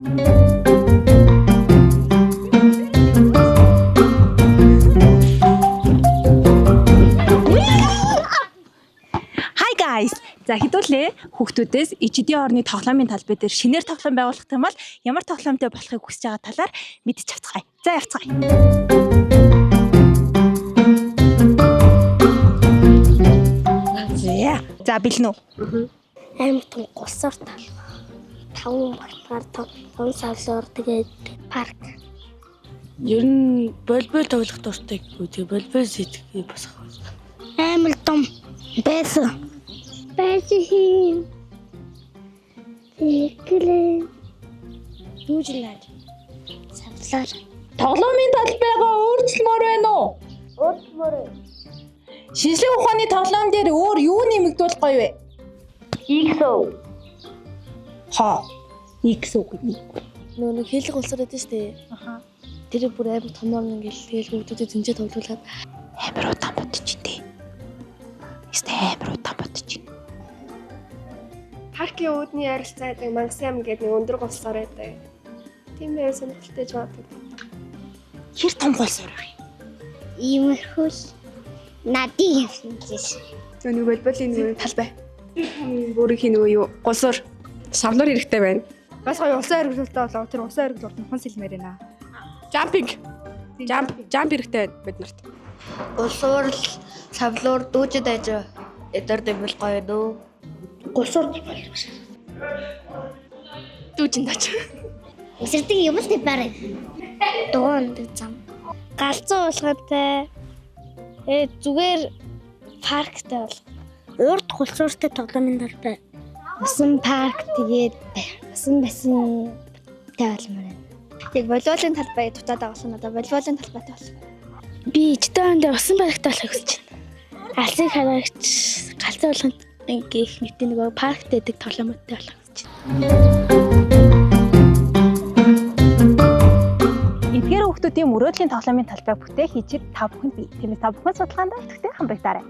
Hi guys. За хэдүүлээ хүүхдүүдээс ижидийн орны тоглоомын талбай дээр шинээр тоглоом байгуулах юм бол ямар тоглоомтой болохыг хүсэж байгаа талаар мэдчих авцгаая. За явцгаая. За бэлнэ үү? Амар том гулсуур талбай. 5 багтаар том савлуур тэгээд парк. Ер нь волейбол тоглох дуртай гэхгүй тэгээ волейбол сэтгэхий босох. Амар том байсан. Бэжин. Тэглээ. Юужлаад. Савлаар. Тоглоомын талбайгаа өөрчлөмөр байна уу? Өөрчлөмөр. Шинжлэх ухааны тоглоом дээр өөр юу нэмэгдүүлэх гоё вэ? Игсөө. Игсөө гэдэг. Нөгөө хэлэг улсаар байдаг шүү дээ. Аха. Тэр бүр амар томор ингээл тэгэл хүүхдүүдэд зинжээ тоглуулад Амар удаан бодож дээ. Амар удаан бодож байна. Паркийн үүдний ярилцаа гэдэг Мангасан ам гэдэг нэг өндөр голсоор байдаг. Тийм ээ сонирхолтой ч бод. Хэр том голсоор вэ? Иймэрхүү надын явж. Нэг волейболын нэг талбай. Бүрийн нөгөө юу голсоор савлуур хэрэгтэй байна. Бас гоё улсын хэрэглэлтэй болоо тэр улсын хэрэглэлд нухан сэлмээр байна. Жампинг. Жамп хэрэгтэй байна биднэрт. улсуур савлуур дүүжид аж эдэр дэвэл гоё дөө. Гулсуур бол. Дүүжин даач. Эсэрдэг юм л барай. Дугуунд зам. Галзуу уулгатай. Зүгээр парктай бол. Урд гулсууртай тоглоомын талбай. Усан парк тэгээд усан бассейн тавилмаар байна. Яг волейболын талбай дутаад байгаа бол надад волейболын талбайтай болох. Би ижидээнд усан парктай болохыг хүсэж байна. Алсыг хараагч галзуу уулганд гэх мэт нөгөө парктай дэг тоглоомтой болох гэж байна. Эдгээр хүүхдүүдийн мөрөөдлийн тоглоомын талбай бүтээх хичээл та бүхэнд бий. Тиймээс та бүхэн судалгаанд идэвхтэй хамрагдаарай.